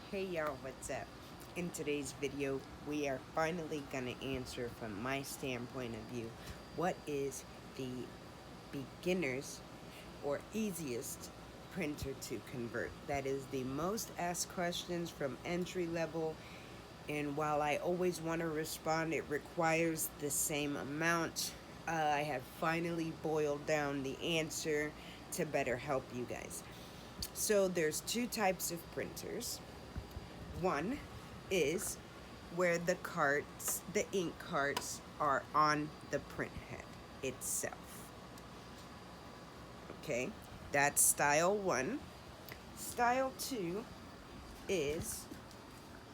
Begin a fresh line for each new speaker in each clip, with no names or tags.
Hey y'all, what's up? In today's video, we are finally gonna answer from my standpoint of view, what is the beginner's or easiest printer to convert? That is the most asked questions from entry level, and while I always want to respond, it requires the same amount. I have finally boiled down the answer to better help you guys. So there's two types of printers. One is where the ink carts are on the print head itself. Okay, that's style one. Style two is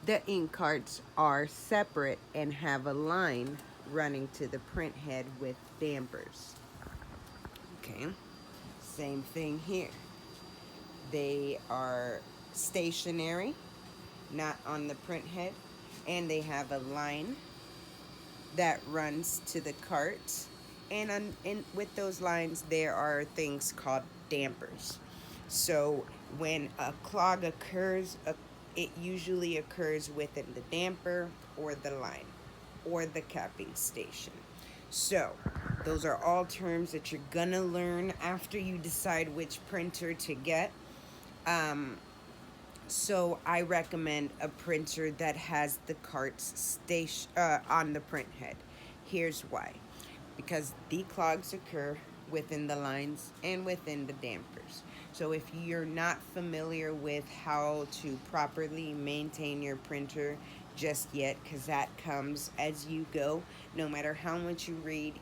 the ink carts are separate and have a line running to the print head with dampers. Okay, same thing here. They are stationary, not on the print head, and they have a line that runs to the cart, and with those lines there are things called dampers. So when a clog occurs, it usually occurs within the damper or the line or the capping station. So those are all terms that you're gonna learn after you decide which printer to get. So I recommend a printer that has the carts on the print head. Here's why. Because declogs occur within the lines and within the dampers. So if you're not familiar with how to properly maintain your printer just yet, because that comes as you go, no matter how much you read,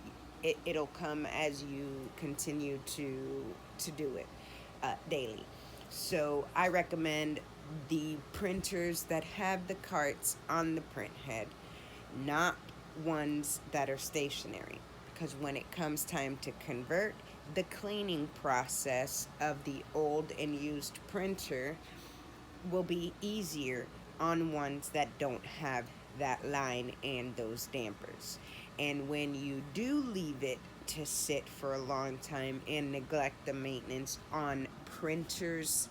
it'll come as you continue to do it daily. So I recommend the printers that have the carts on the print head, not ones that are stationary, because when it comes time to convert, the cleaning process of the old and used printer will be easier on ones that don't have that line and those dampers. And when you do leave it to sit for a long time and neglect the maintenance on printers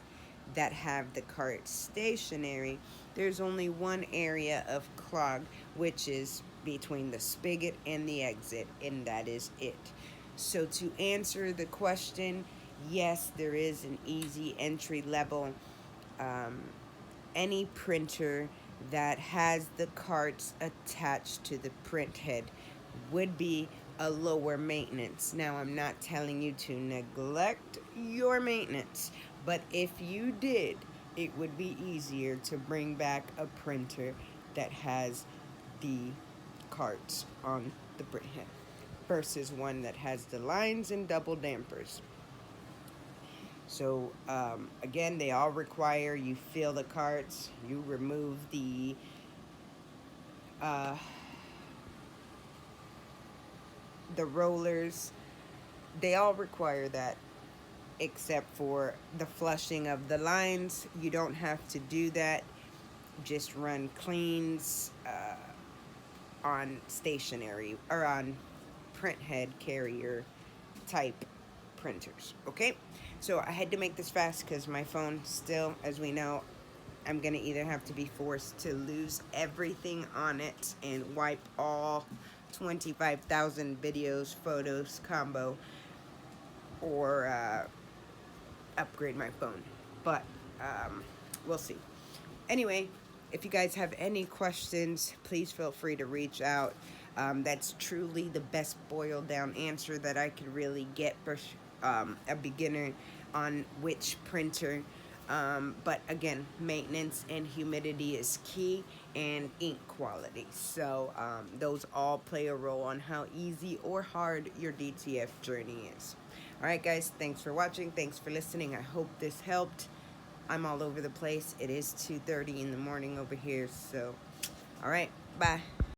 that have the cart stationary, there's only one area of clog, which is between the spigot and the exit, and that is it. So to answer the question, yes, there is an easy entry level. Any printer that has the carts attached to the print head would be a lower maintenance. Now, I'm not telling you to neglect your maintenance, but if you did, it would be easier to bring back a printer that has the carts on the print head versus one that has the lines and double dampers. So again, they all require you fill the carts, you remove the rollers. They all require that, except for the flushing of the lines. You don't have to do that. Just run cleans on stationary or on print head carrier type printers. Okay, so I had to make this fast because my phone still, as we know, I'm gonna either have to be forced to lose everything on it and wipe all 25,000 videos, photos combo, or upgrade my phone. But we'll see. Anyway, if you guys have any questions, please feel free to reach out. That's truly the best boiled down answer that I could really get for a beginner on which printer. But again, maintenance and humidity is key, and ink quality. So those all play a role on how easy or hard your DTF journey is. Alright guys, thanks for watching, thanks for listening. I hope this helped. I'm all over the place. It is 2:30 in the morning over here, so alright, bye.